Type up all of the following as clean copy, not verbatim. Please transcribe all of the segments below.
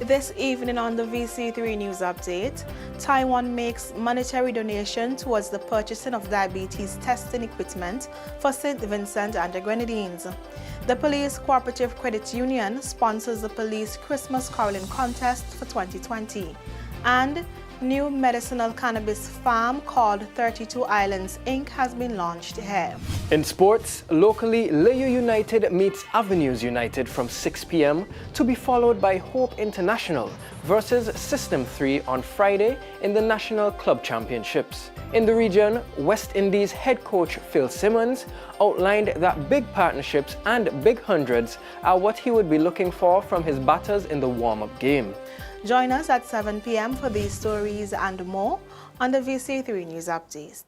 This evening on the VC3 News Update, Taiwan makes monetary donation towards the purchasing of diabetes testing equipment for St. Vincent and the Grenadines. The Police Cooperative Credit Union sponsors the Police Christmas Caroling Contest for 2020. And new medicinal cannabis farm called 32 Islands Inc. has been launched here. In sports, locally, Layo United meets Avenues United from 6 p.m. to be followed by Hope International versus System 3 on Friday in the National Club Championships. In the region, West Indies head coach Phil Simmons outlined that big partnerships and big hundreds are what he would be looking for from his batters in the warm-up game. Join us at 7 p.m. for these stories and more on the VC3 News Update.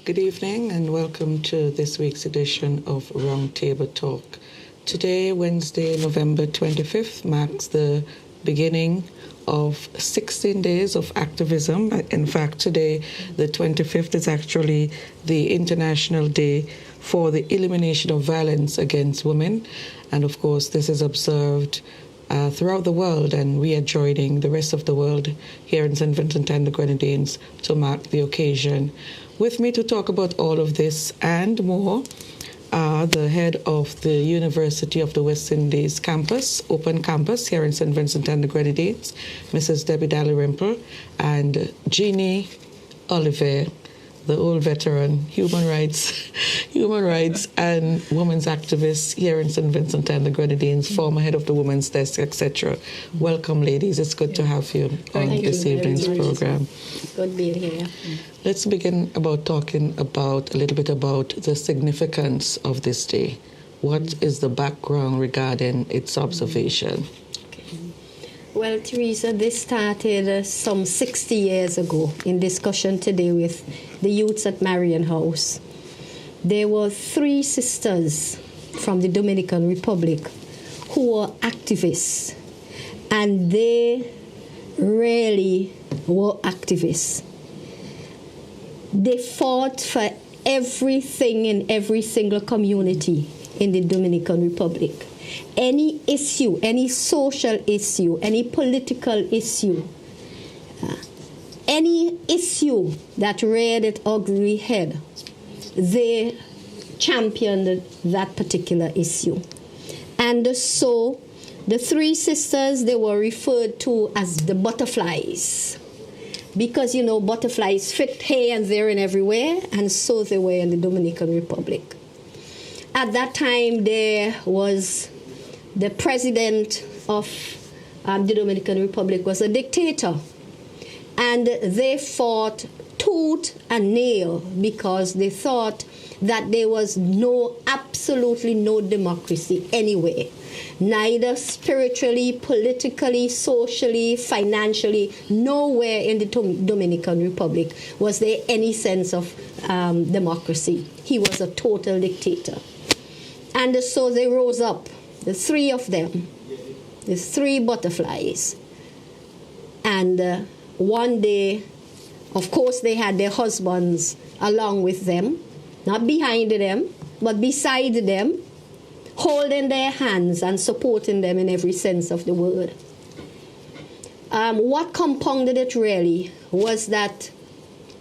Good evening and welcome to this week's edition of Roundtable Talk. Today, Wednesday, November 25th, marks the beginning of 16 days of activism. In fact, today, the 25th, is actually the International Day for the Elimination of Violence Against Women. And of course, this is observed throughout the world, and we are joining the rest of the world here in St. Vincent and the Grenadines to mark the occasion. With me to talk about all of this and more are the head of the University of the West Indies campus, Open Campus, here in St. Vincent and the Grenadines, Mrs. Debbie Dalrymple, and Jeannie Ollivierre, the old veteran, human rights and women's activist here in St. Vincent and the Grenadines, former head of the Women's Desk, etc. Welcome, ladies. It's good to have you on this evening's program. Good being here. Let's begin about talking about a little bit about the significance of this day. What is the background regarding its observation? Well, Teresa, this started some 60 years ago in discussion today with the youths at Marion House. There were 3 sisters from the Dominican Republic who were activists, and they really were activists. They fought for everything in every single community in the Dominican Republic. Any issue, any social issue, any political issue, any issue that reared its ugly head, they championed that particular issue. And so the 3 sisters, they were referred to as the butterflies. Because, butterflies fit here and there and everywhere, and so they were in the Dominican Republic. At that time, there was the president of the Dominican Republic was a dictator. And they fought tooth and nail because they thought that there was absolutely no democracy anywhere. Neither spiritually, politically, socially, financially, nowhere in the Dominican Republic was there any sense of democracy. He was a total dictator. And so they rose up, the 3 of them, the 3 butterflies. And one day, of course, they had their husbands along with them, not behind them, but beside them, holding their hands and supporting them in every sense of the word. What compounded it really was that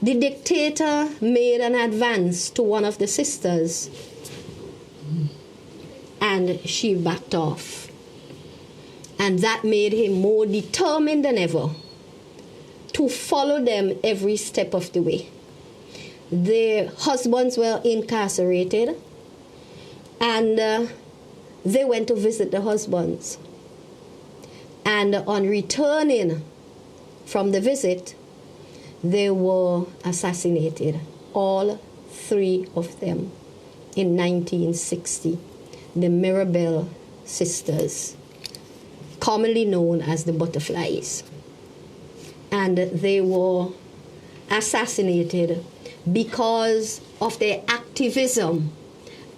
the dictator made an advance to one of the sisters, and she backed off. And that made him more determined than ever to follow them every step of the way. Their husbands were incarcerated, and they went to visit the husbands. And on returning from the visit, they were assassinated, all 3 of them, in 1960. The Mirabel sisters. commonly known as the butterflies. And they were assassinated because of their activism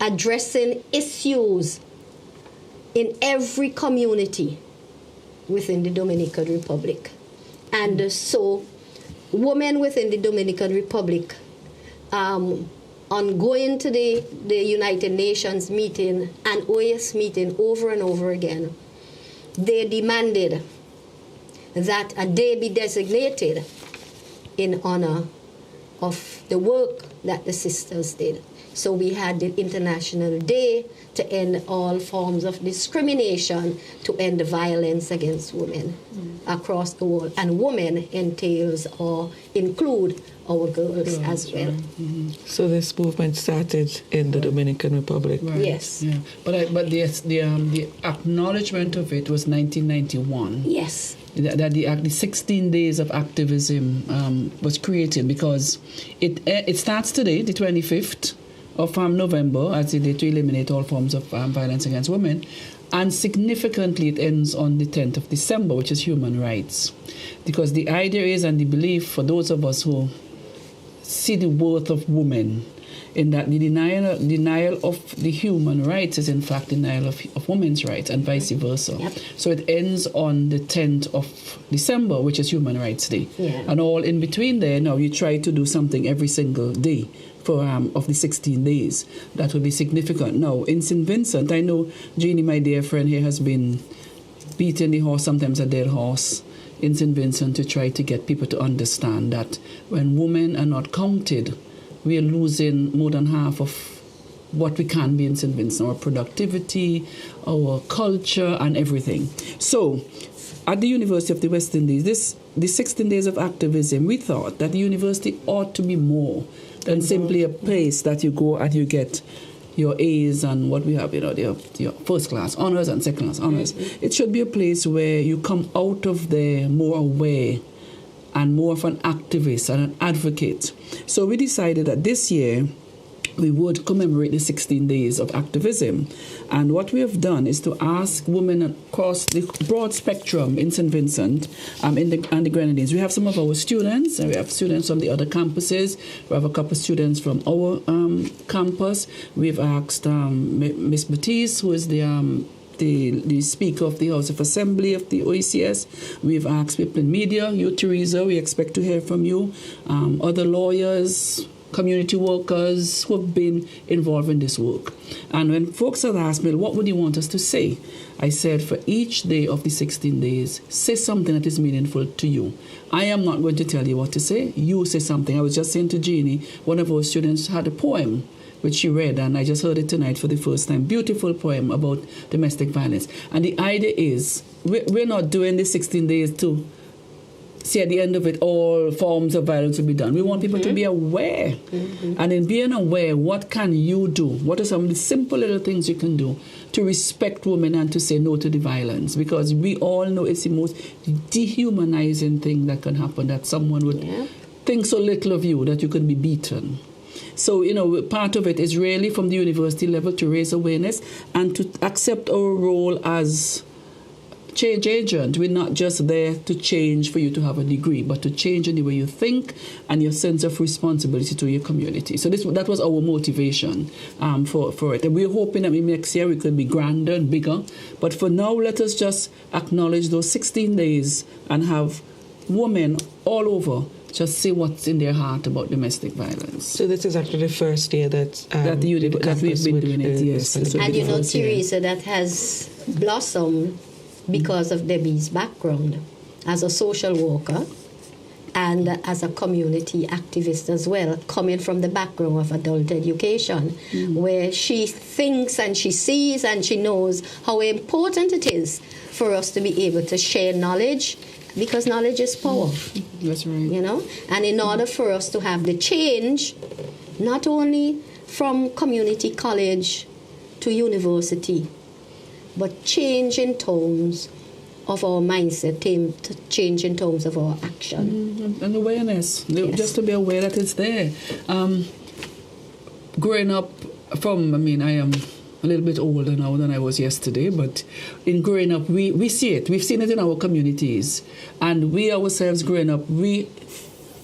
addressing issues in every community within the Dominican Republic. And so women within the Dominican Republic, on going to the United Nations meeting and OAS meeting over and over again, they demanded that a day be designated in honor of the work that the sisters did. So we had the International Day to end all forms of discrimination, to end the violence against women across the world. And women entails or include our girls as well. Right. Mm-hmm. So this movement started in the Dominican Republic. Right. Yes. Yeah. But the acknowledgement of it was 1991. Yes. That the 16 days of activism was created because it starts today, the 25th of November, as the day to eliminate all forms of violence against women, and significantly it ends on the 10th of December, which is human rights. Because the idea is, and the belief for those of us who see the worth of women, in that the denial of the human rights is in fact denial of women's rights, and vice versa. Yep. So it ends on the 10th of December, which is Human Rights Day. Yeah. And all in between there, now you try to do something every single day for of the 16 days. That would be significant. Now, in St. Vincent, I know Jeannie, my dear friend here, has been beating the horse, sometimes a dead horse, in St. Vincent to try to get people to understand that when women are not counted, we are losing more than half of what we can be in St. Vincent, our productivity, our culture, and everything. So, at the University of the West Indies, the 16 days of activism, we thought that the university ought to be more than simply a place that you go and you get your A's and what we have, your first class honors and second class honors. It should be a place where you come out of there more aware and more of an activist and an advocate. So we decided that this year we would commemorate the 16 days of activism. And what we have done is to ask women across the broad spectrum in St. Vincent and the Grenadines. We have some of our students, and we have students from the other campuses. We have a couple of students from our campus. We've asked Miss Batiste, who is the Speaker of the House of Assembly of the OECS. We've asked people in media. You, Teresa, we expect to hear from you. Other lawyers, community workers who have been involved in this work. And when folks had asked me, what would you want us to say? I said, for each day of the 16 days, say something that is meaningful to you. I am not going to tell you what to say. You say something. I was just saying to Jeannie, one of our students had a poem which she read, and I just heard it tonight for the first time. Beautiful poem about domestic violence. And the idea is, we're not doing the 16 days to see at the end of it all forms of violence will be done. We want people to be aware. And in being aware, what can you do? What are some of the simple little things you can do to respect women and to say no to the violence? Because we all know it's the most dehumanizing thing that can happen, that someone would think so little of you that you could be beaten. So, part of it is really from the university level to raise awareness and to accept our role as change agent. We're not just there to change for you to have a degree, but to change in the way you think and your sense of responsibility to your community. So that was our motivation for it. And we're hoping that maybe next year we could be grander and bigger. But for now, let us just acknowledge those 16 days and have women all over just say what's in their heart about domestic violence. So this is actually the first year that we've been doing it, yes. And Teresa, that has blossomed because of Debbie's background as a social worker and as a community activist as well, coming from the background of adult education, where she thinks and she sees and she knows how important it is for us to be able to share knowledge, because knowledge is power. That's right. And in order for us to have the change, not only from community college to university, but change in terms of our mindset, change in terms of our action. And awareness, just to be aware that it's there. Growing up I am a little bit older now than I was yesterday, but in growing up, we see it. We've seen it in our communities. And we ourselves growing up,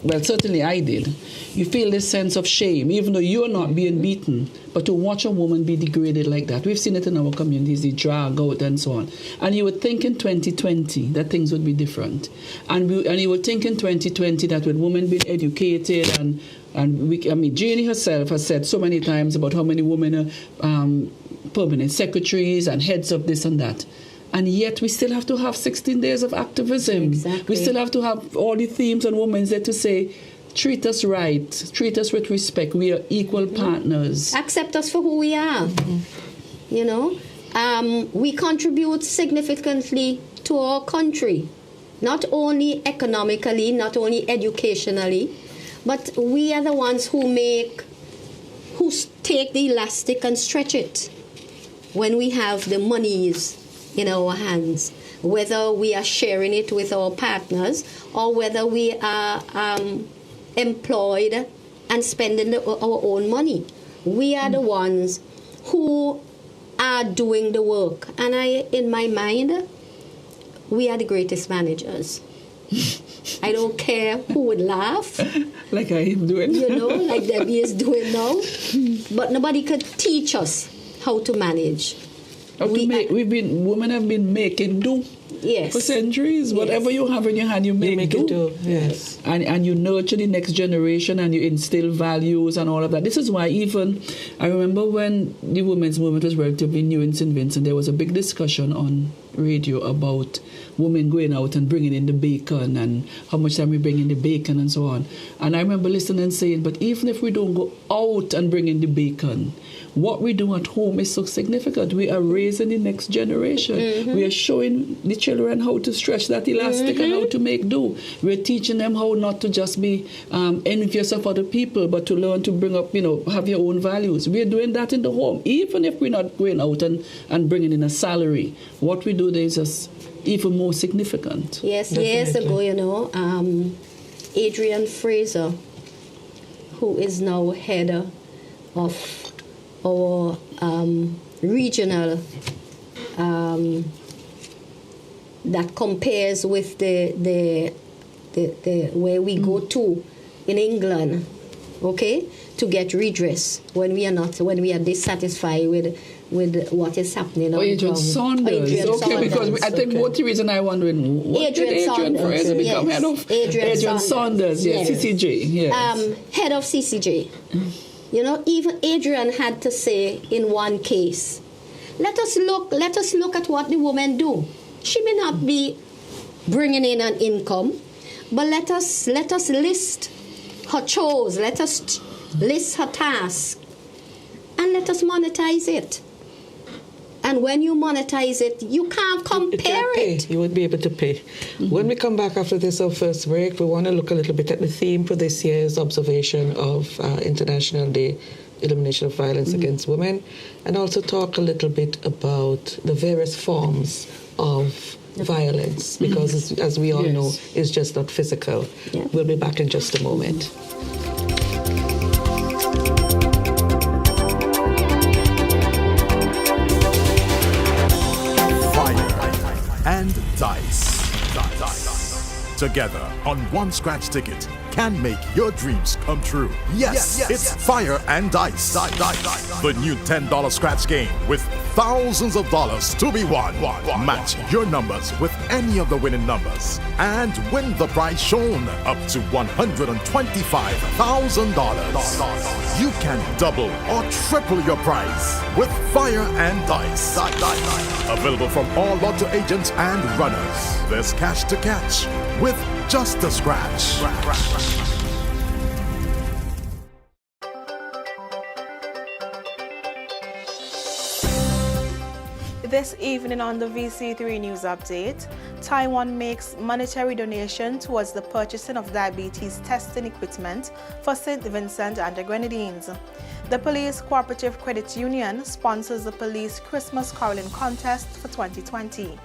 well, certainly I did. You feel this sense of shame, even though you're not being beaten, but to watch a woman be degraded like that. We've seen it in our communities, the drag out and so on. And you would think in 2020 that things would be different. And you would think in 2020 that with women being educated and Jeannie herself has said so many times about how many women are permanent secretaries and heads of this and that. And yet we still have to have 16 days of activism. Exactly. We still have to have all the themes on Women's Day to say, treat us right, treat us with respect. We are equal partners. Accept us for who we are. You know, we contribute significantly to our country, not only economically, not only educationally, but we are the ones who take the elastic and stretch it when we have the monies in our hands, whether we are sharing it with our partners or whether we are employed and spending our own money. We are the ones who are doing the work. And in my mind, we are the greatest managers. I don't care who would laugh. Like I am doing. You know, like Debbie is doing now. But nobody could teach us how to manage. Women have been making do for centuries. Yes. Whatever you have in your hand, you make do. Yes. And you nurture the next generation and you instill values and all of that. This is why I remember when the women's movement was relatively new in St. Vincent, there was a big discussion on radio about women going out and bringing in the bacon and how much time we bring in the bacon and so on. And I remember listening and saying, but even if we don't go out and bring in the bacon, what we do at home is so significant. We are raising the next generation. Mm-hmm. We are showing the children how to stretch that elastic and how to make do. We're teaching them how not to just be envious of other people, but to learn to bring up, have your own values. We're doing that in the home. Even if we're not going out and bringing in a salary, what we do there is just even more significant. Yes, definitely. Years ago, Adrian Fraser, who is now head of our regional that compares with the where we go to in England, okay, to get redress when we are dissatisfied with what is happening. Adrian Saunders. Because I think what the reason I wondering what did Adrian Fraser become head of? Adrian Saunders, yes, CCJ, yes. Head of CCJ. Even Adrian had to say in one case, let us look at what the women do. She may not be bringing in an income, but let us list her chores, let us list her tasks, and let us monetize it. And when you monetize it, you can't compare it. You would be able to pay. Mm-hmm. When we come back after this, our first break, we want to look a little bit at the theme for this year's observation of International Day, Elimination of Violence against Women, and also talk a little bit about the various forms of violence, because as we all know, it's just not physical. Yeah. We'll be back in just a moment. And dice. Together on one scratch ticket can make your dreams come true. Yes. It's Fire and Dice. The new $10 scratch game with thousands of dollars to be won. Match your numbers with any of the winning numbers and win the prize shown up to $125,000. You can double or triple your prize with Fire and Dice. Available from all lotto agents and runners. There's cash to catch with just a scratch. This evening on the VC3 News Update, Taiwan makes monetary donation towards the purchasing of diabetes testing equipment for St. Vincent and the Grenadines. The Police Cooperative Credit Union sponsors the Police Christmas Caroling Contest for 2020.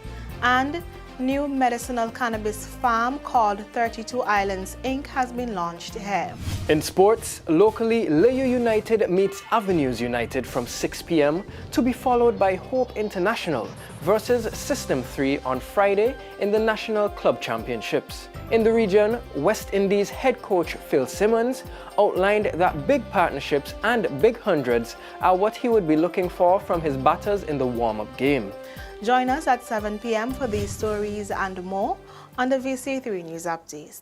And New medicinal cannabis farm called 32 Islands Inc. has been launched here. In sports, locally, Layo United meets Avenues United from 6 p.m. to be followed by Hope International versus System 3 on Friday in the National Club Championships. In the region, West Indies head coach Phil Simmons outlined that big partnerships and big hundreds are what he would be looking for from his batters in the warm-up game. Join us at 7 p.m. for these stories and more on the VC3 News Update.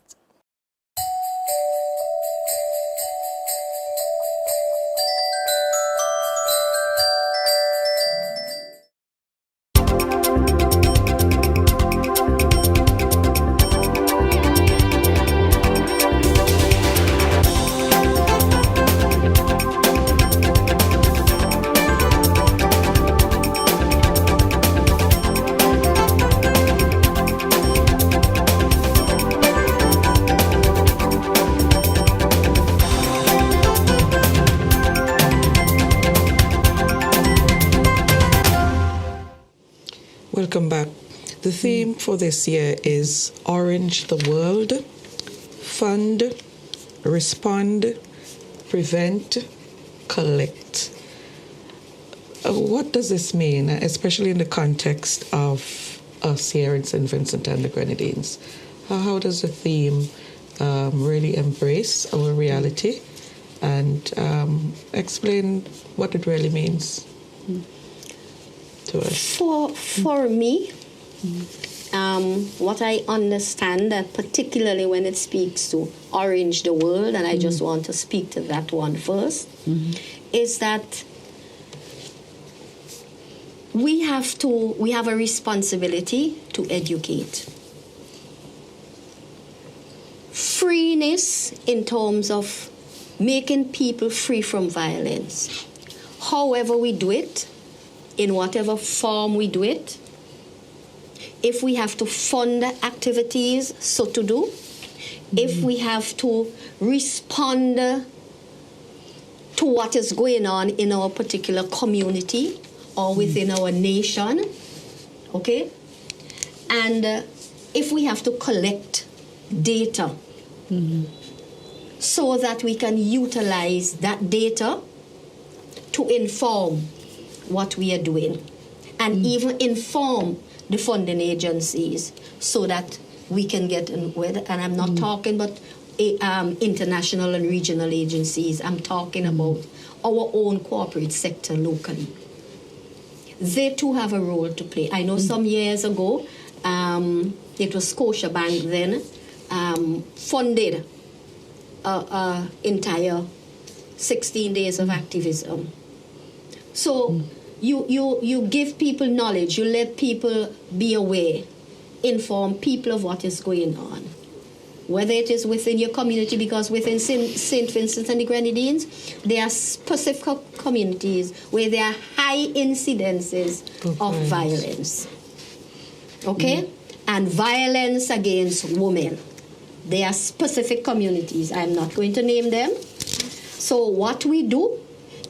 Welcome back. The theme for this year is Orange the World. Fund, respond, prevent, collect. What does this mean, especially in the context of us here in St. Vincent and the Grenadines? How does the theme really embrace our reality and explain what it really means to us? For me, what I understand, particularly when it speaks to Orange the World, and I just want to speak to that one first, is that we have a responsibility to educate. Freeness in terms of making people free from violence. However we do it, in whatever form we do it, if we have to fund activities, so to do, if we have to respond to what is going on in our particular community or within our nation, okay? And if we have to collect data so that we can utilize that data to inform what we are doing and even inform the funding agencies so that we can get in with, and I'm not talking about international and regional agencies, I'm talking about our own corporate sector locally. They too have a role to play. I know some years ago, it was Scotiabank then, funded an entire 16 days of activism. So you give people knowledge, you let people be aware, inform people of what is going on. Whether it is within your community, because within St. Vincent and the Grenadines, there are specific communities where there are high incidences of violence. Okay? And violence against women. There are specific communities. I'm not going to name them. So what we do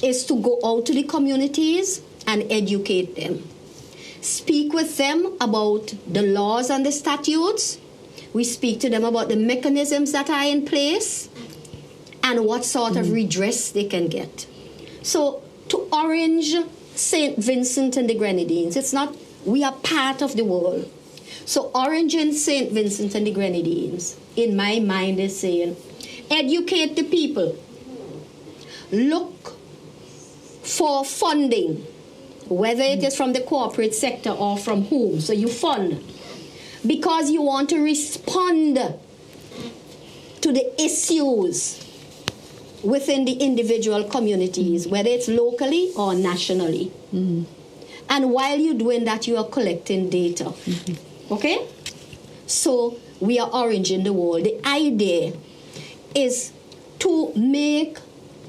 is to go out to the communities and educate them. Speak with them about the laws and the statutes. We speak to them about the mechanisms that are in place and what sort of redress they can get. So to Orange, St. Vincent and the Grenadines, it's not, we are part of the world. So Orange and St. Vincent and the Grenadines, in my mind, is saying, educate the people. Look for funding, whether it is from the corporate sector or from whom. So you fund because you want to respond to the issues within the individual communities, whether it's locally or nationally. And while you're doing that, you are collecting data. Okay? So we are Orange in the world. The idea is to make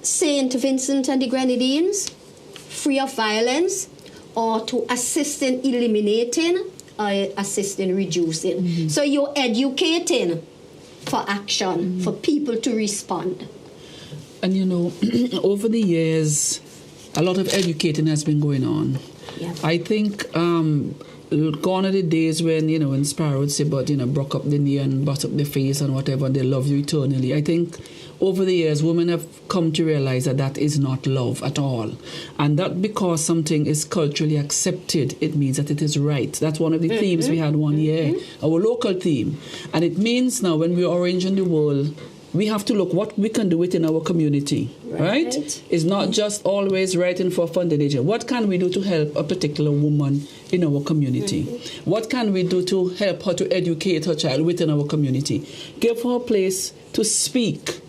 St. Vincent and the Grenadines free of violence, or to assist in eliminating or assist in reducing. So you're educating for action, for people to respond. And you know, over the years, a lot of educating has been going on. Yeah. I think gone are the days when, when Sparrow would say, but, broke up the knee and bust up the face and whatever, they love you eternally. I think over the years, women have come to realize that that is not love at all. And that because something is culturally accepted, it means that it is right. That's one of the themes we had one year, our local theme. And it means now when we are arranging the world, we have to look what we can do within our community, right? It's not just always writing for funded agent. What can we do to help a particular woman in our community? What can we do to help her to educate her child within our community? Give her a place to speak.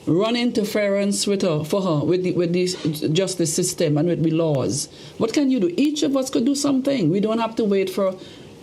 Run interference with her, with the justice system and with the laws. What can you do? Each of us could do something. We don't have to wait for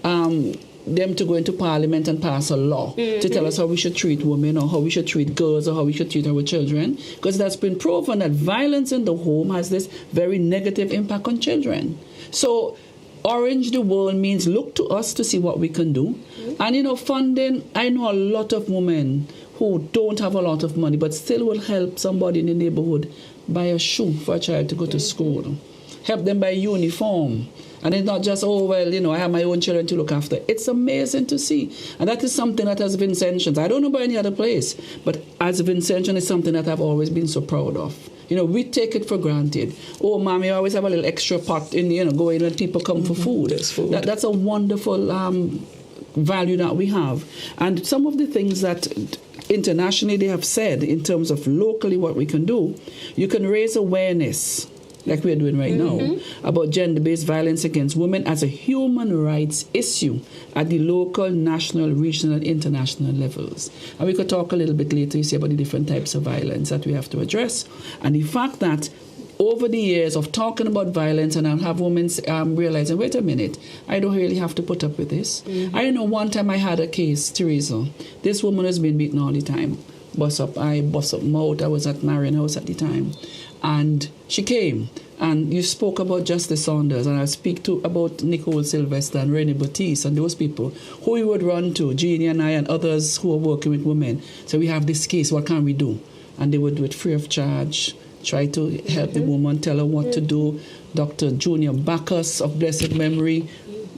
them to go into parliament and pass a law to tell us how we should treat women or how we should treat girls or how we should treat our children, because that's been proven that violence in the home has this very negative impact on children. So Orange the World means look to us to see what we can do. And funding, I know a lot of women who don't have a lot of money but still will help somebody in the neighborhood buy a shoe for a child to go to school, help them buy uniform. And it's not just, I have my own children to look after. It's amazing to see. And that is something that as Vincentians, I don't know about any other place, but as a Vincentian, it's something that I've always been so proud of. We take it for granted. Oh, Mom, you always have a little extra pot in, go in when people come for food. That's a wonderful value that we have. And some of the things that internationally they have said in terms of locally what we can do, you can raise awareness, like we're doing right now, about gender-based violence against women as a human rights issue at the local, national, regional, and international levels. And we could talk a little bit later, about the different types of violence that we have to address. And the fact that over the years of talking about violence, and I'll have women realizing, wait a minute, I don't really have to put up with this. I know one time I had a case, Teresa. This woman has been beaten all the time. Bust up eye, bust up mouth. I was at Marion House at the time. And she came, and you spoke about Justice Saunders, and I speak about Nicole Sylvester and Renee Batiste and those people who we would run to, Jeannie and I and others who are working with women. So we have this case, what can we do? And they would do it free of charge, try to help the woman, tell her what to do. Dr. Junior Bacchus of blessed memory,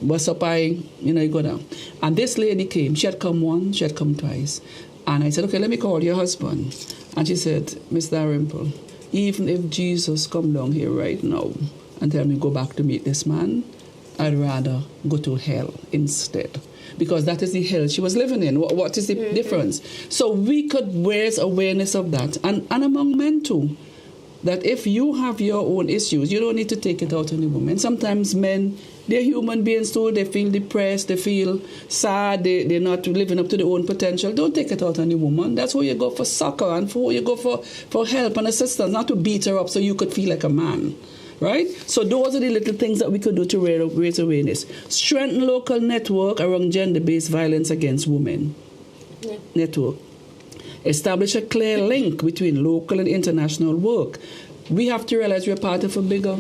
bust up eye, you go down. And this lady came, she had come once, she had come twice. And I said, okay, let me call your husband. And she said, Miss Dalrymple, even if Jesus come down here right now and tell me go back to meet this man, I'd rather go to hell instead. Because that is the hell she was living in. What is the difference? So we could raise awareness of that. And among men too. That if you have your own issues, you don't need to take it out on the women. Sometimes men, they're human beings too. They feel depressed, they feel sad, they're not living up to their own potential. Don't take it out on the woman. That's who you go for succor and for who you go for help and assistance, not to beat her up so you could feel like a man. Right? So those are the little things that we could do to raise awareness. Strengthen local network around gender-based violence against women. Network. Establish a clear link between local and international work. We have to realize we're part of a bigger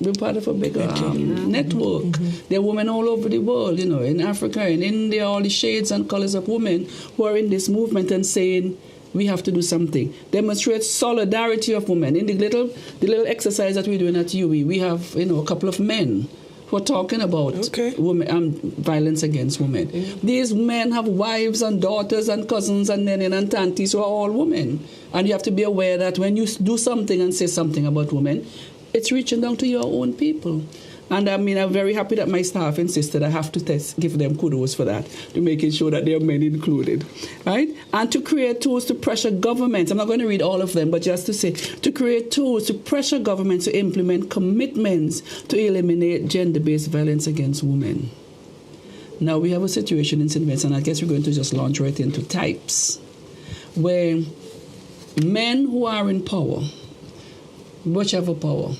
network. There are women all over the world, in Africa, in India, all the shades and colors of women who are in this movement and saying we have to do something. Demonstrate solidarity of women. In the little exercise that we're doing at UE, we have a couple of men who are talking about women violence against women. These men have wives and daughters and cousins and nenes and aunties who are all women. And you have to be aware that when you do something and say something about women, it's reaching down to your own people. And I'm very happy that my staff insisted I have to give them kudos for that, to making sure that there are men included, right? And to create tools to pressure governments. I'm not going to read all of them, but just to say, to create tools to pressure governments to implement commitments to eliminate gender-based violence against women. Now we have a situation in St. Vincent, and I guess we're going to just launch right into types, where men who are in power, whichever power,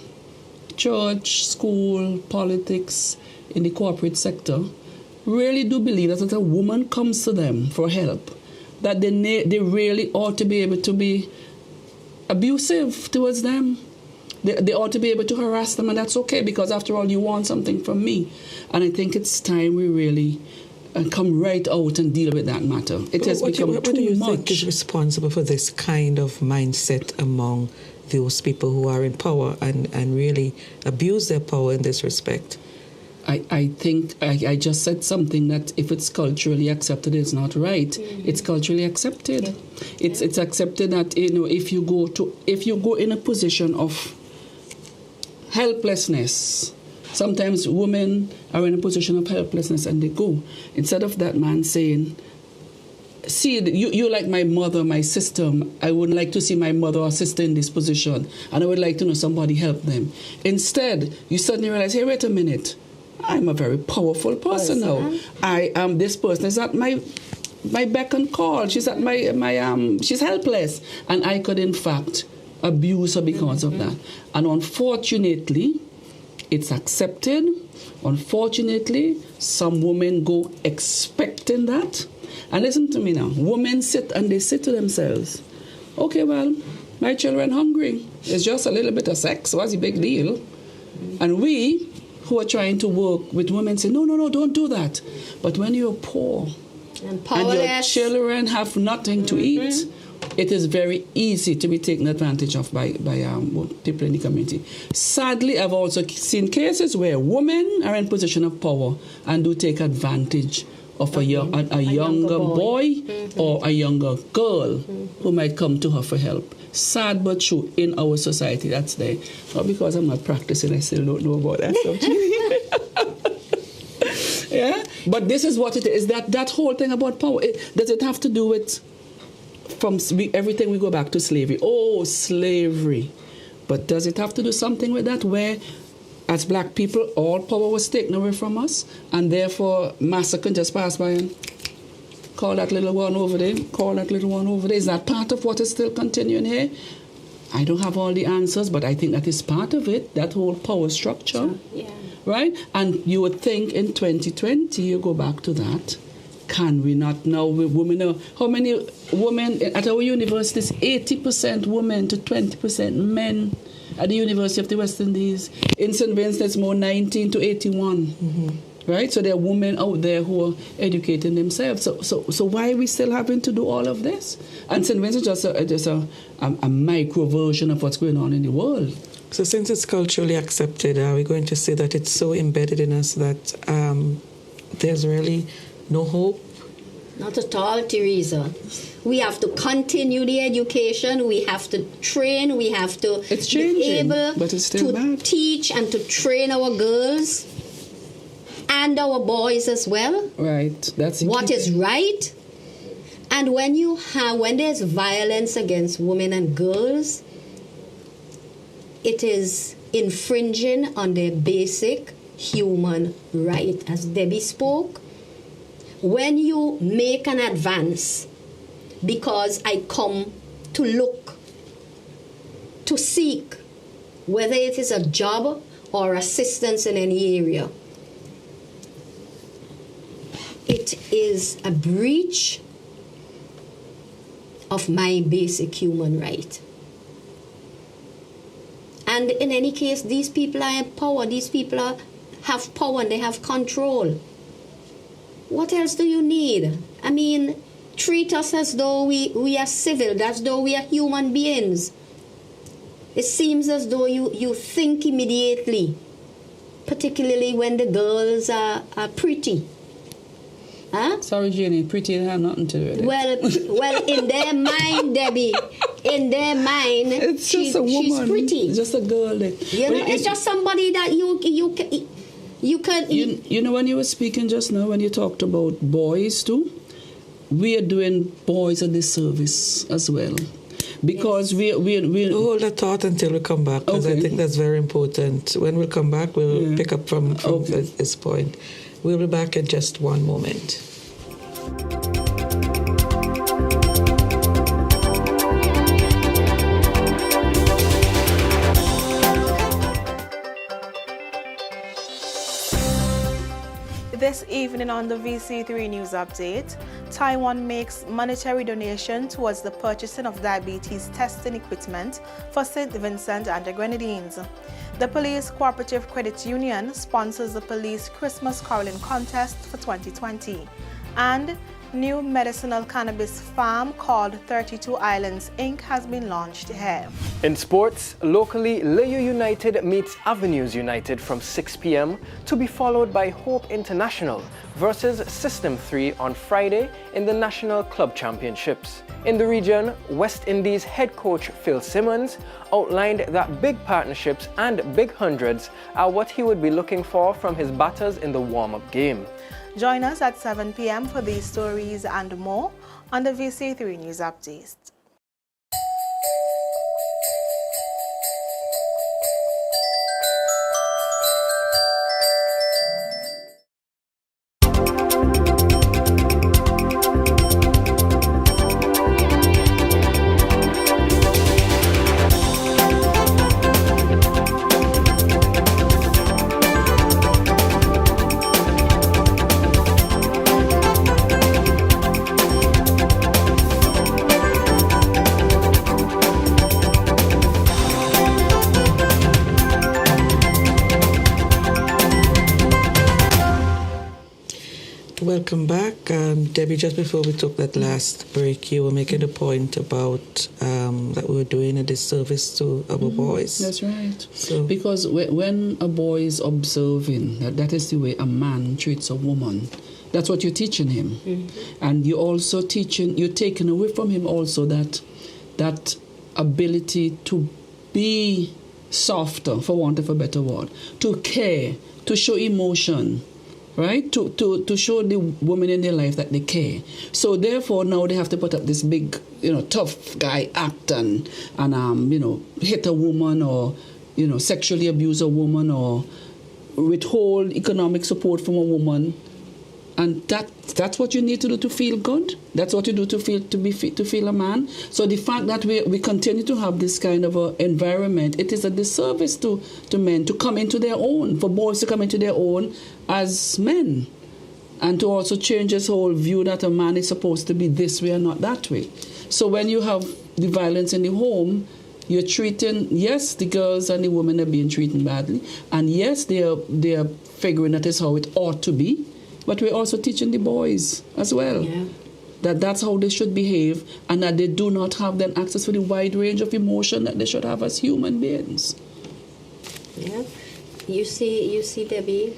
church, school, politics, in the corporate sector, really do believe that if a woman comes to them for help, that they really ought to be able to be abusive towards them. They ought to be able to harass them, and that's okay, because after all, you want something from me. And I think it's time we really come right out and deal with that matter. It has become too much. What do you think is responsible for this kind of mindset among those people who are in power and really abuse their power in this respect? I think I just said something that if it's culturally accepted, it's not right. Mm-hmm. It's culturally accepted. Yeah. It's accepted that, you know, if you go in a position of helplessness, sometimes women are in a position of helplessness and they go. Instead of that man saying, see, you're like my mother, my sister. I would like to see my mother or sister in this position, and I would like to know somebody help them. Instead, you suddenly realize, hey, wait a minute. I'm a very powerful person now. I am this person is at my beck and call. She's at she's helpless, and I could in fact abuse her because of that. And unfortunately, it's accepted. Unfortunately, some women go expecting that. And listen to me now. Women sit and they say to themselves, okay, well, my children hungry. It's just a little bit of sex. What's the big deal? And we who are trying to work with women say, no, don't do that. But when you're poor and your children have nothing to eat, it is very easy to be taken advantage of by people in the community. Sadly, I've also seen cases where women are in position of power and do take advantage of a younger boy or a younger girl who might come to her for help. Sad but true in our society, that's there. Not because I'm not practicing, I still don't know about that stuff. Yeah? But this is what it is. That whole thing about power, does it have to do with everything we go back to slavery? Oh, slavery. But does it have to do something with that where as black people, all power was taken away from us, and therefore massa can just pass by and call that little one over there, call that little one over there. Is that part of what is still continuing here? I don't have all the answers, but I think that is part of it, that whole power structure. Yeah. Right? And you would think in 2020, you go back to that. Can we not now, women, how many women at our universities, 80% women to 20% men at the University of the West Indies. In St. Vincent, it's more 19 to 81. Mm-hmm. Right? So there are women out there who are educating themselves. So why are we still having to do all of this? And St. Vincent is just a micro version of what's going on in the world. So since it's culturally accepted, are we going to say that it's so embedded in us that there's really no hope? Not at all, Teresa. We have to continue the education. We have to train. We have to be able to teach and to train our girls and our boys as well. Right. That's what is right. And when there's violence against women and girls, it is infringing on their basic human right, as Debbie spoke. When you make an advance, because I come to look, to seek, whether it is a job or assistance in any area, it is a breach of my basic human right. And in any case, these people are in power. These people have power and they have control. What else do you need? I mean, treat us as though we are civil, as though we are human beings. It seems as though you think immediately, particularly when the girls are pretty. Huh? Sorry, Jeannie, pretty have nothing to do with it. Well, in their mind, Debbie, in their mind, it's just a woman. She's pretty. It's just a girl. It's just somebody that you can. You know, when you were speaking just now, when you talked about boys too, we are doing boys a disservice as well. Because we'll hold that thought until we come back, because I think that's very important. When we come back, we'll pick up from this point. We'll be back in just one moment. This evening on the VC3 News Update, Taiwan makes monetary donation towards the purchasing of diabetes testing equipment for St. Vincent and the Grenadines. The Police Cooperative Credit Union sponsors the Police Christmas Caroling Contest for 2020. And New medicinal cannabis farm called 32 Islands Inc. has been launched here. In sports, locally, Layo United meets Avenues United from 6 p.m. to be followed by Hope International versus System 3 on Friday in the National Club Championships. In the region, West Indies head coach Phil Simmons outlined that big partnerships and big hundreds are what he would be looking for from his batters in the warm-up game. Join us at 7 p.m. for these stories and more on the VC3 News Update. Welcome back. Debbie, just before we took that last break, you were making a point about that we were doing a disservice to our boys. That's right. So, because when a boy is observing, that is the way a man treats a woman. That's what you're teaching him. And you're also you're taking away from him also that ability to be softer, for want of a better word, to care, to show emotion. Right? To show the women in their life that they care. So therefore now they have to put up this big, tough guy act and hit a woman or, sexually abuse a woman or withhold economic support from a woman. And that's what you need to do to feel good. That's what you do to feel a man. So the fact that we continue to have this kind of a environment, it is a disservice to men to come into their own, for boys to come into their own as men, and to also change this whole view that a man is supposed to be this way and not that way. So when you have the violence in the home, you're treating, yes, the girls and the women are being treated badly, and yes, they are figuring that is how it ought to be. But we're also teaching the boys as well that's how they should behave, and that they do not have then access to the wide range of emotion that they should have as human beings. Yeah, you see, Debbie,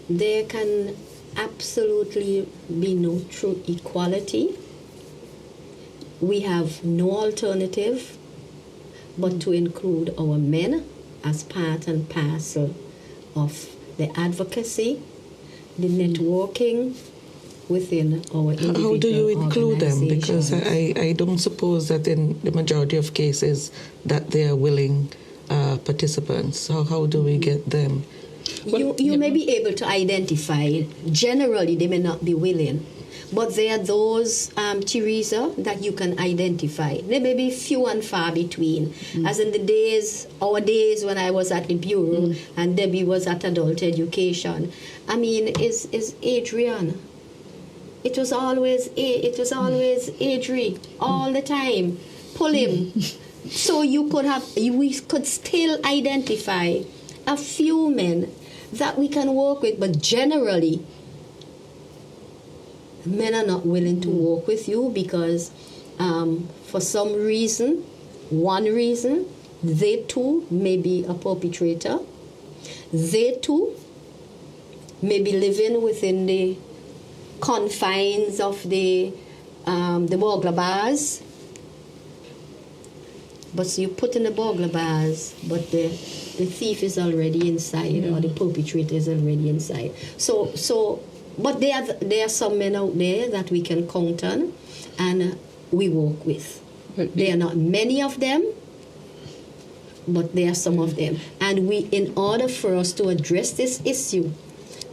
there can absolutely be no true equality. We have no alternative but to include our men as part and parcel of the advocacy, the networking within our individual how do you include them? Because organizations. I don't suppose that in the majority of cases that they are willing participants. So how do we get them? You may be able to identify. Generally, they may not be willing. But there are those, Teresa, that you can identify. They may be few and far between. As in our days when I was at the Bureau and Debbie was at Adult Education. I mean, is Adrian. It was always Adri all the time. Pull him. So we could still identify a few men that we can work with, but generally, men are not willing to work with you because for some reason, they too may be a perpetrator. They too may be living within the confines of the burglar bars. But so you put in the burglar bars, but the thief is already inside, or the perpetrator is already inside. So but there are some men out there that we can count on and we work with. There are not many of them, but there are some of them. And in order for us to address this issue,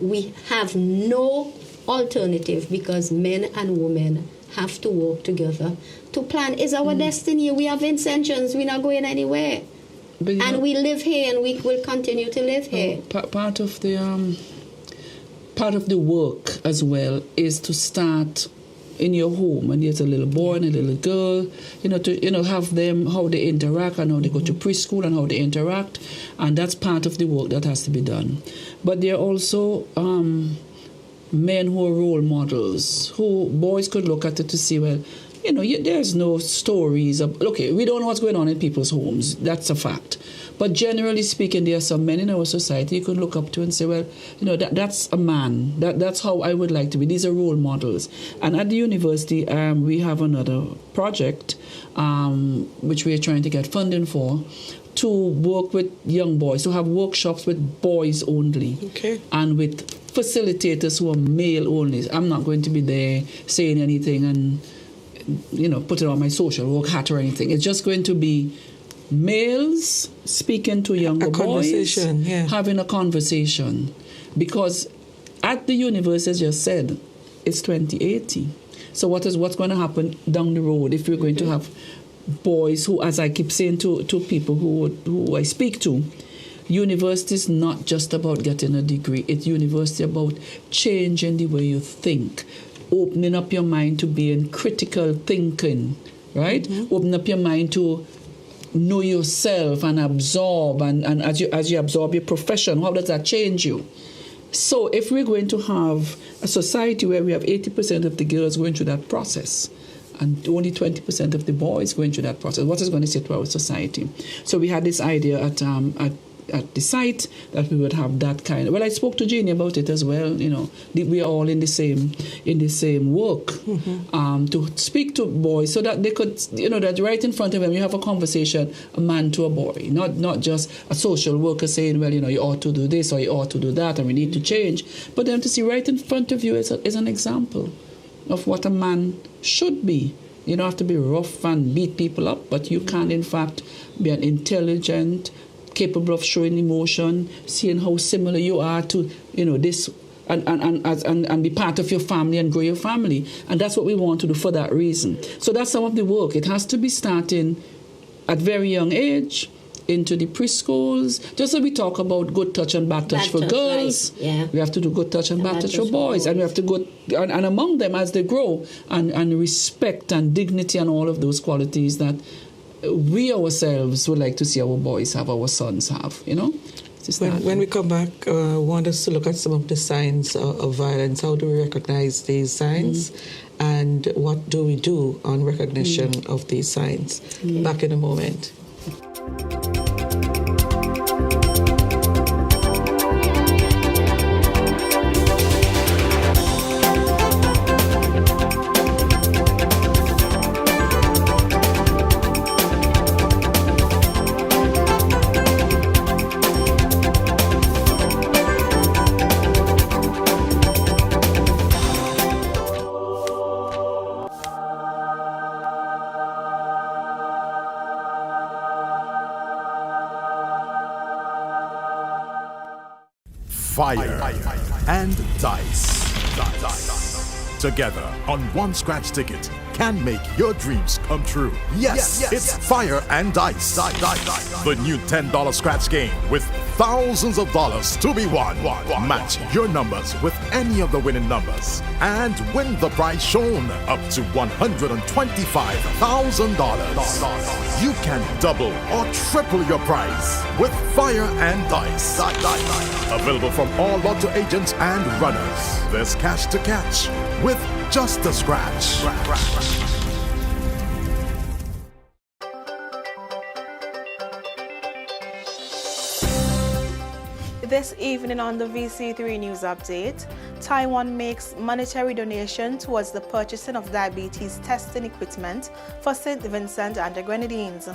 we have no alternative because men and women have to work together to plan. It's our destiny. We have intentions. We're not going anywhere. And we live here and we will continue to live here. Part of the work as well is to start in your home, and there's a little boy and a little girl, to have them, how they interact and how they go to preschool and how they interact, and that's part of the work that has to be done. But there are also men who are role models, who boys could look at it to see, well, there's no stories of, okay, we don't know what's going on in people's homes. That's a fact. But generally speaking, there are some men in our society you could look up to and say, well, that's a man. That's how I would like to be. These are role models. And at the university, we have another project, which we are trying to get funding for, to work with young boys, to have workshops with boys only. Okay. And with facilitators who are male only. I'm not going to be there saying anything and, put it on my social work hat or anything. It's just going to be males speaking to younger boys, having a conversation. Because at the university, as you said, it's 2080. So what's going to happen down the road if we're going to have boys who, as I keep saying to people who I speak to, university is not just about getting a degree. It's university about changing the way you think, opening up your mind to being critical thinking, right? Mm-hmm. Open up your mind to know yourself and absorb, and as you absorb your profession, how does that change you? So if we're going to have a society where we have 80% of the girls going through that process and only 20% of the boys going through that process, what is going to say to our society? So we had this idea at the site that we would have that kind of, well, I spoke to Jeannie about it as well. We are all in the same work, mm-hmm. To speak to boys so that they could, that right in front of them you have a conversation, a man to a boy, not just a social worker saying, well, you ought to do this or you ought to do that and we need to change, but them to see right in front of you is an example of what a man should be. You don't have to be rough and beat people up, but you can in fact be an intelligent, capable of showing emotion, seeing how similar you are to, this, and be part of your family and grow your family. And that's what we want to do for that reason. So that's some of the work. It has to be starting at very young age, into the preschools. Just as we talk about good touch and bad touch for girls, right. Yeah. We have to do good touch and bad touch for boys. And we have to go, and among them as they grow, and respect and dignity and all of those qualities that we ourselves would like to see our boys have, our sons have, When we come back, I want us to look at some of the signs of violence. How do we recognize these signs? Mm-hmm. And what do we do on recognition of these signs? Mm-hmm. Back in a moment. Fire and dice. Together on one scratch ticket can make your dreams come true. Yes, it's Fire and Dice. The new $10 scratch game with thousands of dollars to be won. Match your numbers with any of the winning numbers and win the prize shown up to $125,000. You can double or triple your prize with Fire and Dice. Available from all lotto agents and runners. There's cash to catch with just a scratch. This evening on the VC3 News Update, Taiwan makes monetary donation towards the purchasing of diabetes testing equipment for St. Vincent and the Grenadines.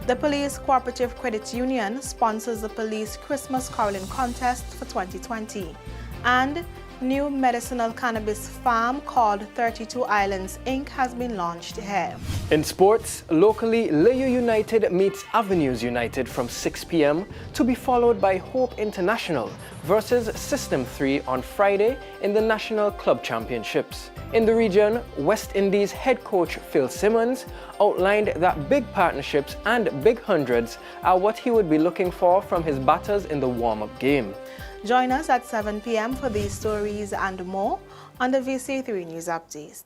The Police Cooperative Credit Union sponsors the Police Christmas Caroling Contest for 2020. And new medicinal cannabis farm called 32 Islands Inc. has been launched here. In sports, locally, Layo United meets Avenues United from 6 p.m. to be followed by Hope International versus System 3 on Friday in the National Club Championships. In the region, West Indies head coach Phil Simmons outlined that big partnerships and big hundreds are what he would be looking for from his batters in the warm-up game. Join us at 7 p.m. for these stories and more on the VC3 News Update.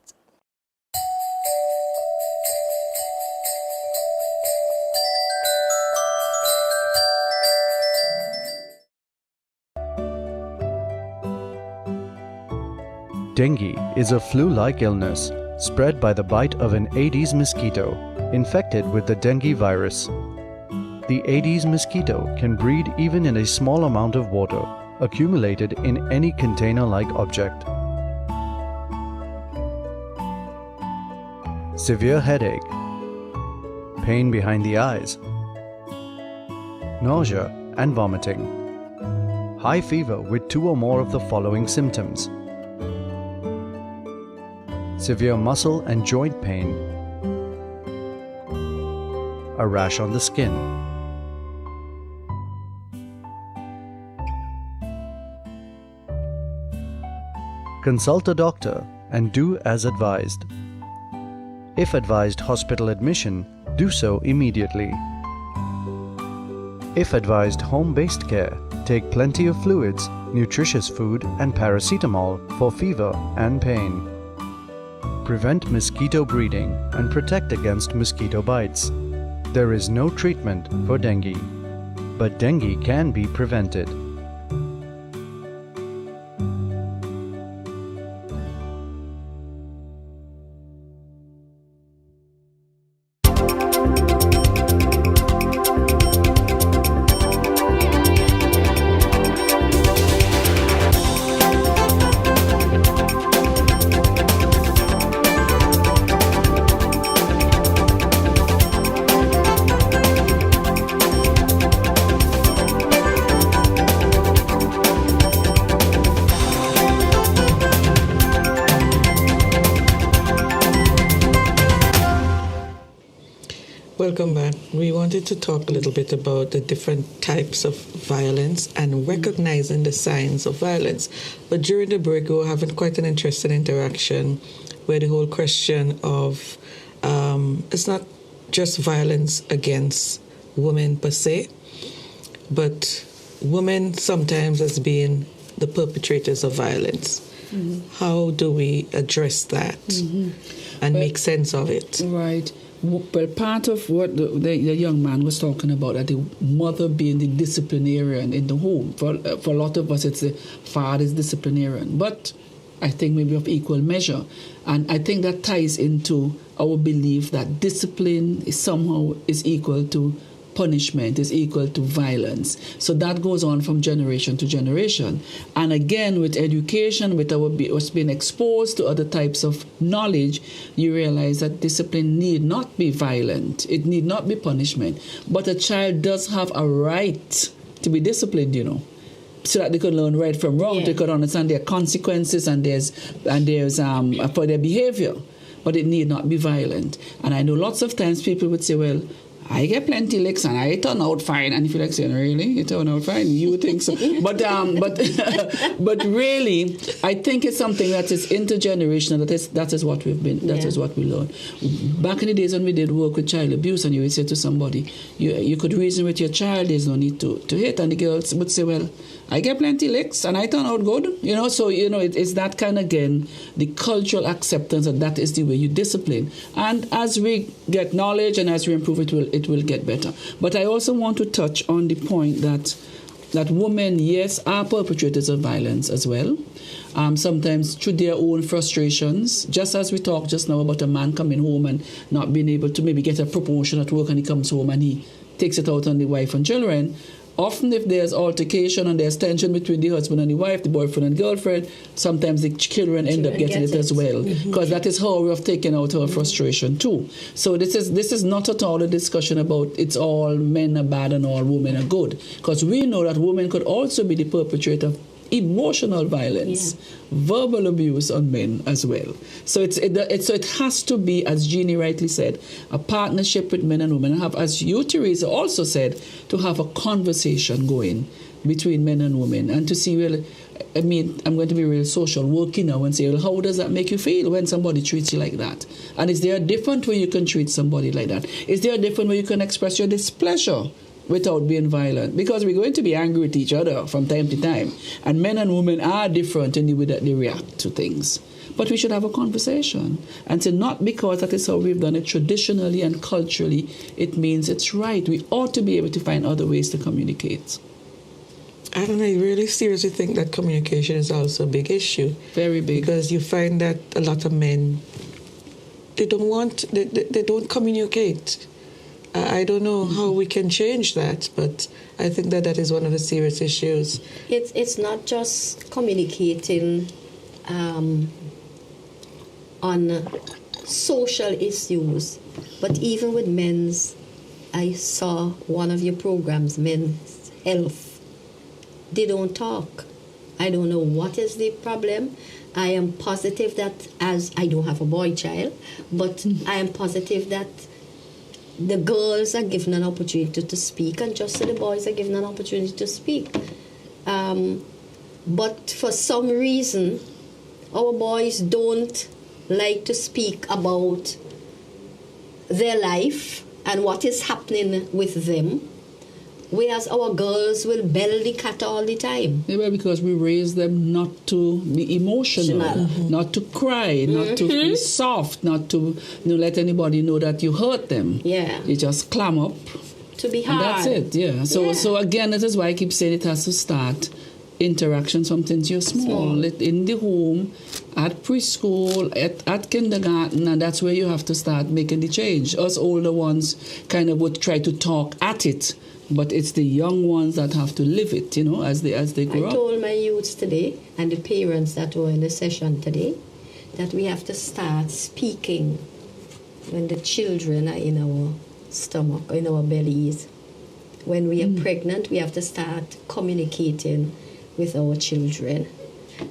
Dengue is a flu-like illness spread by the bite of an Aedes mosquito infected with the dengue virus. The Aedes mosquito can breed even in a small amount of water accumulated in any container-like object. Severe headache, pain behind the eyes, nausea and vomiting, high fever with 2 or more of the following symptoms: severe muscle and joint pain, a rash on the skin. Consult a doctor and do as advised. If advised hospital admission, do so immediately. If advised home-based care, take plenty of fluids, nutritious food and paracetamol for fever and pain. Prevent mosquito breeding and protect against mosquito bites. There is no treatment for dengue, but dengue can be prevented. Welcome back. We wanted to talk a little bit about the different types of violence and recognizing the signs of violence. But during the break, we were having quite an interesting interaction where the whole question of it's not just violence against women per se, but women sometimes as being the perpetrators of violence. Mm-hmm. How do we address that and make sense of it? Right. Well, part of what the young man was talking about, that the mother being the disciplinarian in the home. For a lot of us, it's the father's disciplinarian. But I think maybe of equal measure. And I think that ties into our belief that discipline is somehow equal to punishment, is equal to violence. So that goes on from generation to generation. And again, with education, with us being exposed to other types of knowledge, you realize that discipline need not be violent. It need not be punishment. But a child does have a right to be disciplined, so that they could learn right from wrong. They could understand their consequences and there's for their behavior. But it need not be violent. And I know lots of times people would say, well, I get plenty licks and I turn out fine. And if you're like saying, really? You turn out fine? You think so? But really, I think it's something that is intergenerational. That is what we've been. That is what we learn. Back in the days when we did work with child abuse, and you would say to somebody, you could reason with your child. There's no need to hit. And the girls would say, well, I get plenty licks and I turn out good. So it's that kind of, again, the cultural acceptance that is the way you discipline. And as we get knowledge and as we improve, it will get better. But I also want to touch on the point that women, yes, are perpetrators of violence as well. Sometimes through their own frustrations, just as we talked just now about a man coming home and not being able to maybe get a promotion at work, and he comes home and he takes it out on the wife and children. Often if there's altercation and there's tension between the husband and the wife, the boyfriend and girlfriend, sometimes the children end up getting it as well, because that is how we have taken out our frustration too. So this is not at all a discussion about it's all men are bad and all women are good, because we know that women could also be the perpetrator of emotional violence, verbal abuse on men as well. So it has to be, as Jeannie rightly said, a partnership with men and women. And have, as you, Teresa, also said, to have a conversation going between men and women and to see, well, I'm going to be real social working now and say, well, how does that make you feel when somebody treats you like that? And is there a different way you can treat somebody like that? Is there a different way you can express your displeasure without being violent? Because we're going to be angry with each other from time to time. And men and women are different in the way that they react to things. But we should have a conversation and say, not because that is how we've done it traditionally and culturally, it means it's right. We ought to be able to find other ways to communicate. And I really seriously think that communication is also a big issue. Very big. Because you find that a lot of men, they don't communicate. I don't know how we can change that, but I think that is one of the serious issues. It's not just communicating on social issues, but even with men's. I saw one of your programs, Men's Health. They don't talk. I don't know what is the problem. I am positive that, as I don't have a boy child, but I am positive that the girls are given an opportunity to speak, and just so the boys are given an opportunity to speak. But for some reason, our boys don't like to speak about their life and what is happening with them, whereas our girls will bell the cat all the time. Yeah, because we raise them not to be emotional, not to cry, not to be soft, not to let anybody know that you hurt them. Yeah. You just clam up. To be hard. And that's it, yeah. So again, that is why I keep saying it has to start interaction from since you're small. In the home, at preschool, at kindergarten, and that's where you have to start making the change. Us older ones kind of would try to talk at it, but it's the young ones that have to live it, as they grow up. I told my youths today, and the parents that were in the session today, that we have to start speaking when the children are in our stomach, or in our bellies. When we are pregnant, we have to start communicating with our children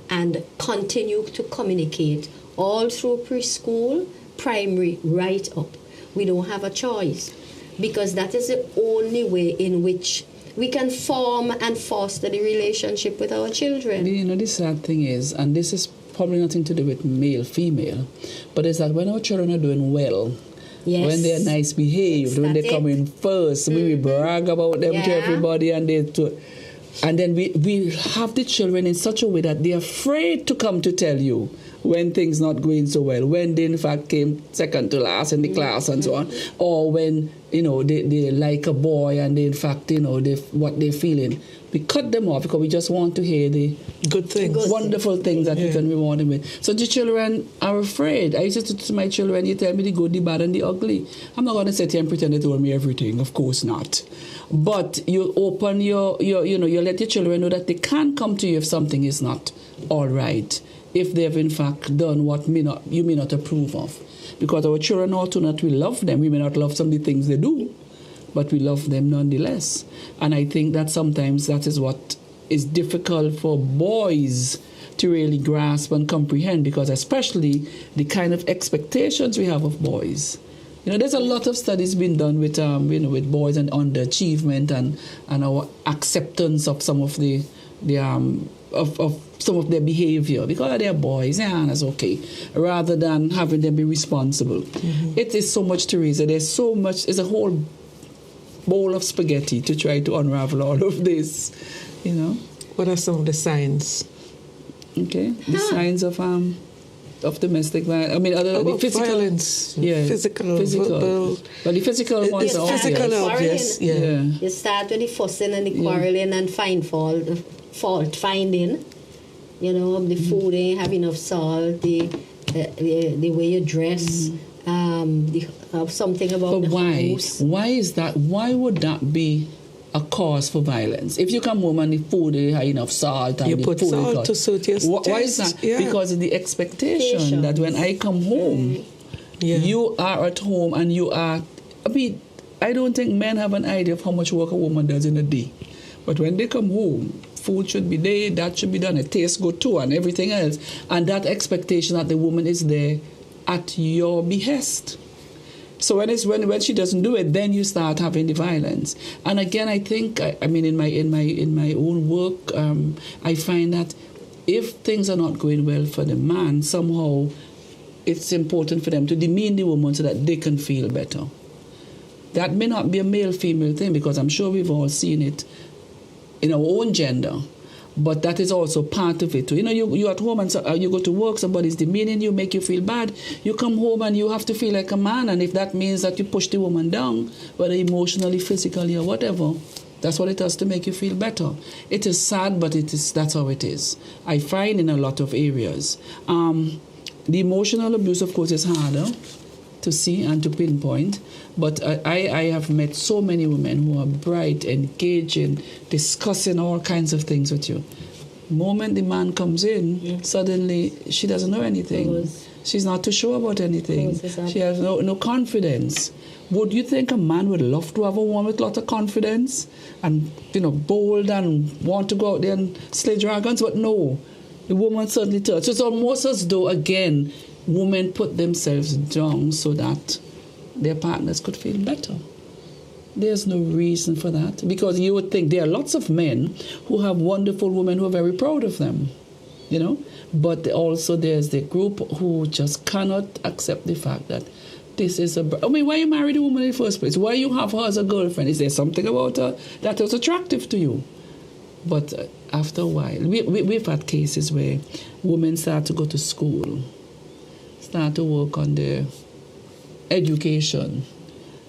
and continue to communicate all through preschool, primary, right up. We don't have a choice, because that is the only way in which we can form and foster the relationship with our children. The sad thing is, and this is probably nothing to do with male, female, but it's that when our children are doing well, yes, when they're nice behaved, when they come in first, we brag about them to everybody, and then we have the children in such a way that they're afraid to come to tell you when things not going so well, when they in fact came second to last in the class and so on, or when they like a boy and they in fact what they're feeling. We cut them off because we just want to hear the good things, wonderful things that we can reward them with. So the children are afraid. I used to my children, you tell me the good, the bad, and the ugly. I'm not going to sit here and pretend they told me everything. Of course not. But you open you let your children know that they can come to you if something is not all right, if they've in fact done what you may not approve of. Because our children ought not, we love them. We may not love some of the things they do, but we love them nonetheless. And I think that sometimes that is what is difficult for boys to really grasp and comprehend, because especially the kind of expectations we have of boys. There's a lot of studies being done with with boys and on the achievement and our acceptance of some of the of some of their behavior, because they're boys, that's okay, rather than having them be responsible. It is so much to reason. There's so much. It's a whole bowl of spaghetti to try to unravel all of this. What are some of the signs? Okay, the signs of domestic violence. I mean, the physical violence, physical. Verbal. But the physical ones are obvious. Yeah. You start with the fussing and the quarreling and fault finding. The food ain't have enough salt, the way you dress, something about the house. Why is that? Why would that be a cause for violence? If you come home and the food ain't have enough salt and you the put food salt to suit your taste. Why is that? Yeah. Because of the expectation that when I come home, you are at home and you are. I don't think men have an idea of how much work a woman does in a day, but when they come home, food should be there, that should be done, it tastes good too, and everything else. And that expectation that the woman is there at your behest. So when she doesn't do it, then you start having the violence. And again, I think, in my own work, I find that if things are not going well for the man, somehow it's important for them to demean the woman so that they can feel better. That may not be a male-female thing, because I'm sure we've all seen it in our own gender, but that is also part of it. You're at home and you go to work, somebody's demeaning you, make you feel bad. You come home and you have to feel like a man, and if that means that you push the woman down, whether emotionally, physically, or whatever, That's what it does to make you feel better. It is sad, but that's how it is. I find in a lot of areas. The emotional abuse, of course, is harder to see and to pinpoint. But I have met so many women who are bright, engaging, discussing all kinds of things with you. The moment the man comes in, suddenly she doesn't know anything. She's not too sure about anything. She has no confidence. Would you think a man would love to have a woman with a lot of confidence and, bold and want to go out there and slay dragons? But no, the woman certainly does. It's almost as though, again, women put themselves down so that their partners could feel better. There's no reason for that, because you would think there are lots of men who have wonderful women who are very proud of them, But also there's the group who just cannot accept the fact that this is why you married a woman in the first place? Why you have her as a girlfriend? Is there something about her that was attractive to you? But after a while, we've had cases where women start to go to school, start to work on their education,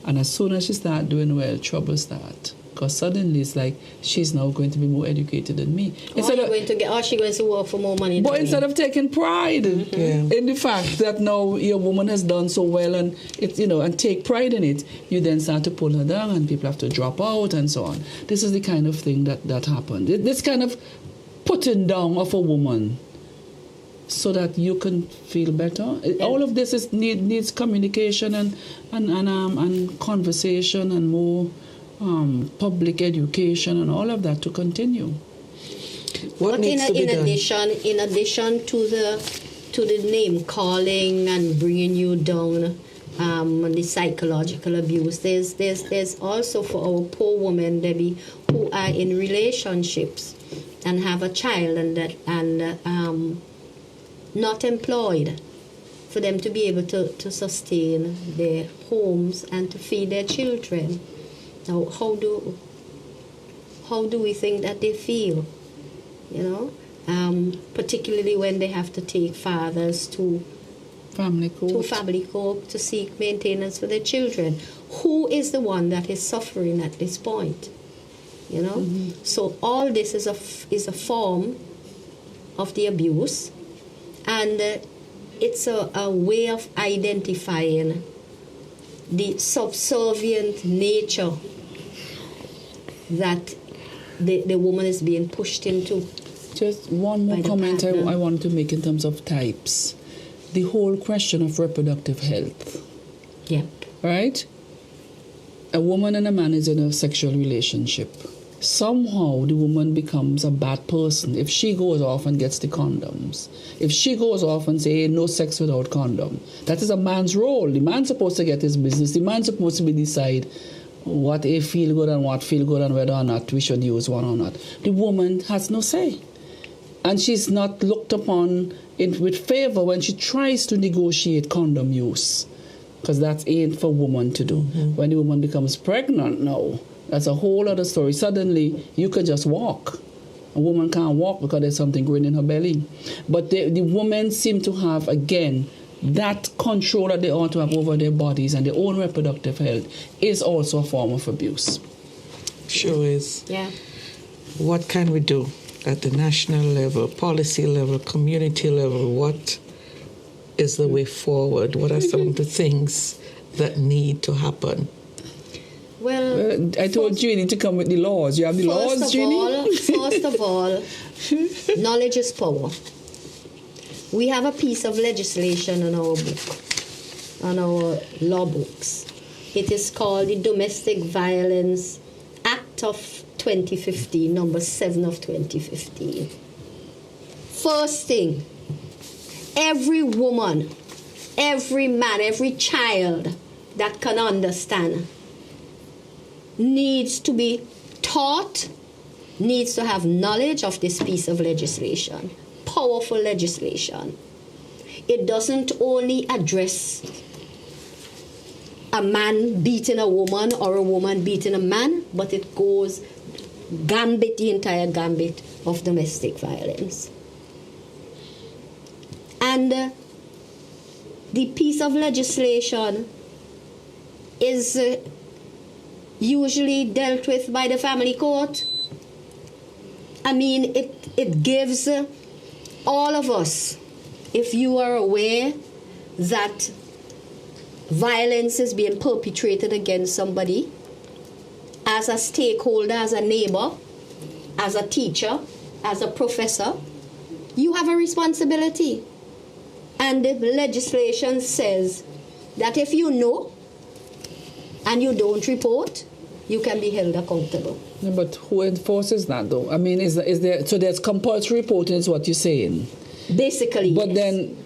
and as soon as she start doing well, trouble start. Because suddenly it's like she's now going to be more educated than me. She's going to work for more money. But instead of taking pride in the fact that now your woman has done so well and and take pride in it, you then start to pull her down and people have to drop out and so on. This is the kind of thing that happened. This kind of putting down of a woman so that you can feel better. All of this needs communication and conversation and more public education and all of that to continue. But in addition to the name calling and bringing you down, the psychological abuse, there's also for our poor women, Debbie, who are in relationships and have a child and not employed, for them to be able to sustain their homes and to feed their children. Now, how do we think that they feel? Particularly when they have to take fathers to family court to seek maintenance for their children. Who is the one that is suffering at this point? So all this is a form of the abuse, and it's a way of identifying the subservient nature that the woman is being pushed into. Just one more comment I wanted to make in terms of types. The whole question of reproductive health. Yep. Right? A woman and a man is in a sexual relationship. Somehow the woman becomes a bad person if she goes off and gets the condoms. If she goes off and say, no sex without condom. That is a man's role. The man's supposed to get his business. The man's supposed to decide what feel good and what feel good and whether or not we should use one or not. The woman has no say. And she's not looked upon with favor when she tries to negotiate condom use. Because that ain't for woman to do. When the woman becomes pregnant now, that's a whole other story. Suddenly, you can just walk. A woman can't walk because there's something growing in her belly. But the women seem to have, again, that control that they ought to have over their bodies and their own reproductive health is also a form of abuse. Sure is. Yeah. What can we do at the national level, policy level, community level? What is the way forward? What are some of the things that need to happen? Well, I told Jeannie to come with the laws. You have the laws, Jeannie? First of all, knowledge is power. We have a piece of legislation on our book, on our law books. It is called the Domestic Violence Act of 2015, number 7 of 2015. First thing, every woman, every man, every child that can understand needs to be taught, needs to have knowledge of this piece of legislation. Powerful legislation. It doesn't only address a man beating a woman or a woman beating a man, but it goes the entire gambit of domestic violence. And the piece of legislation is usually dealt with by the family court. I mean, it gives all of us, if you are aware that violence is being perpetrated against somebody, as a stakeholder, as a neighbor, as a teacher, as a professor, you have a responsibility. And the legislation says that if you know and you don't report, you can be held accountable. Yeah, but who enforces that, though? I mean, is there? So there's compulsory reporting, is what you're saying. Basically, but yes. Then,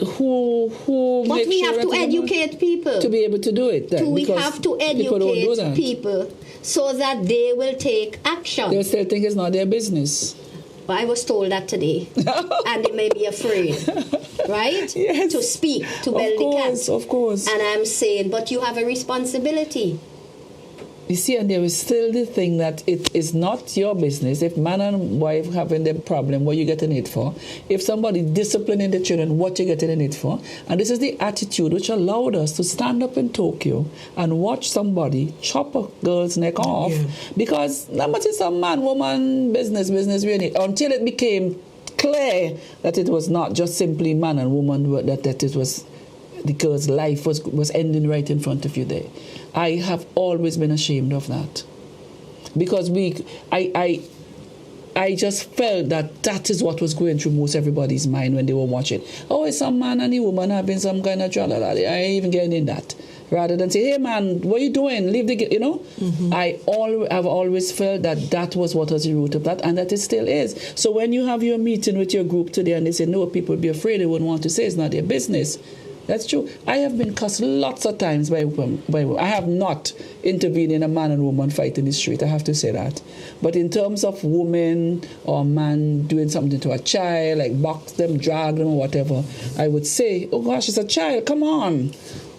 who but makes we sure have to educate people to be able to do it. Then, we have to educate people so that they will take action. They still think it's not their business. Well, I was told that today, and they may be afraid, right? Yes. To speak, to build the cat. Of course. And I'm saying, but you have a responsibility. You see, and there is still the thing that it is not your business. If man and wife having the problem, what you getting it for? If somebody disciplining the children, what you getting it for? And this is the attitude which allowed us to stand up in Tokyo and watch somebody chop a girl's neck off. Yeah. Because that much is a man-woman business really. Until it became clear that it was not just simply man and woman, that it was the girl's life was ending right in front of you there. I have always been ashamed of that, because I just felt that is what was going through most everybody's mind when they were watching. Oh, it's some man and a woman having some kind of trouble. I ain't even getting in that. Rather than say, hey man, what are you doing? Leave the, Mm-hmm. I've always felt that was what was the root of that, and that it still is. So when you have your meeting with your group today and they say, no, people would be afraid, they wouldn't want to say it's not their business. That's true. I have been cussed lots of times by women. I have not intervened in a man and woman fight in the street, I have to say that. But in terms of women or man doing something to a child, like box them, drag them or whatever, I would say, oh gosh, it's a child, come on.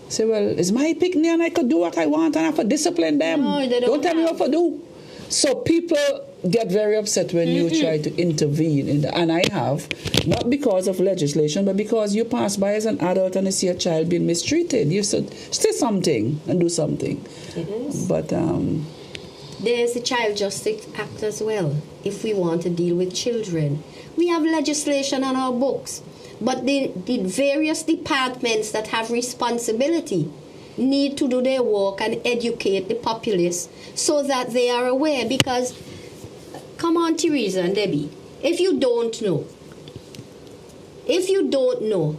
Say, well, it's my picnic and I could do what I want and I have to discipline them. No, they don't tell me what to do. So people get very upset when you try to intervene in that. And I have, not because of legislation, but because you pass by as an adult and you see a child being mistreated. You should say something and do something. It is. But there's the Child Justice Act as well, if we want to deal with children. We have legislation on our books, but the various departments that have responsibility need to do their work and educate the populace so that they are aware. Because, come on, Teresa and Debbie, if you don't know,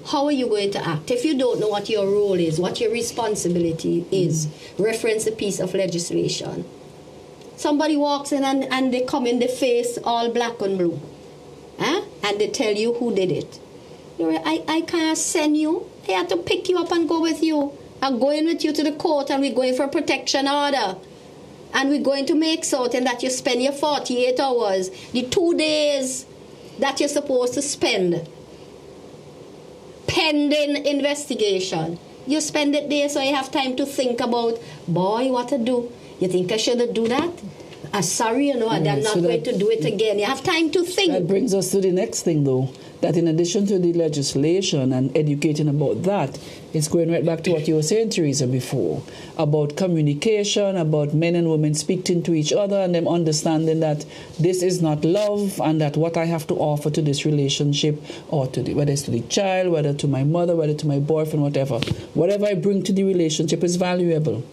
how are you going to act? If you don't know what your role is, what your responsibility is, reference a piece of legislation. Somebody walks in and they come in the face all black and blue, and they tell you who did it. I can't send you. I have to pick you up and go with you. I'm going with you to the court and we're going for a protection order. And we're going to make certain that you spend your 48 hours, the 2 days that you're supposed to spend pending investigation. You spend it there so you have time to think about, boy, what to do. You think I should do that? I'm sorry, I'm not going to do it again. You have time to think. That brings us to the next thing, though, that in addition to the legislation and educating about that, it's going right back to what you were saying, Teresa, before, about communication, about men and women speaking to each other and them understanding that this is not love and that what I have to offer to this relationship, or to whether it's to the child, whether to my mother, whether to my boyfriend, whatever I bring to the relationship is valuable,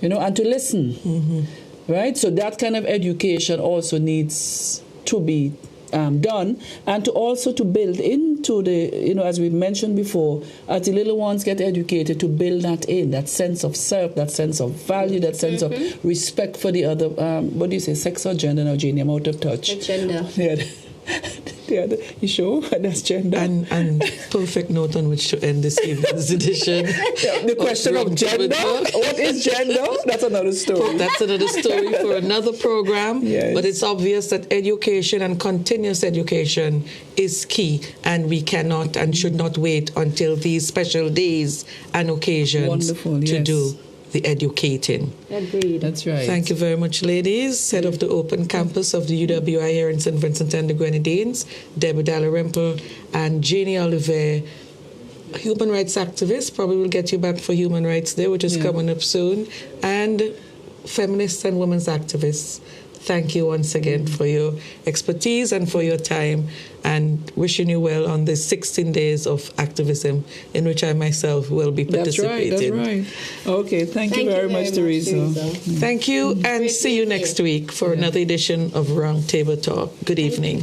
and to listen. Mm-hmm. Right? So that kind of education also needs to be done, and to also to build into the, as we mentioned before, as the little ones get educated, to build that in, that sense of self, that sense of value, that sense of respect for the other, what do you say, sex or gender? Now, Jeannie, I'm out of touch. Gender. Yeah. You sure? That's gender. And perfect note on which to end this evening's edition. The question of gender. What is gender? That's another story. That's another story for another program. Yes. But it's obvious that education and continuous education is key, and we cannot and should not wait until these special days and occasions to do the educating. Agreed. That's right. Thank you very much, ladies. Head of the Open Campus of the UWI here in St. Vincent and the Grenadines, Deborah Dalrymple, and Jeannie Ollivierre, human rights activist. Probably will get you back for Human Rights Day, which is coming up soon. And feminists and women's activists, thank you once again for your expertise and for your time, and wishing you well on the 16 days of activism in which I myself will be participating. That's right. Okay, thank you very much, Teresa. Thank you, and see you next week for another edition of Roundtable Talk. Good evening.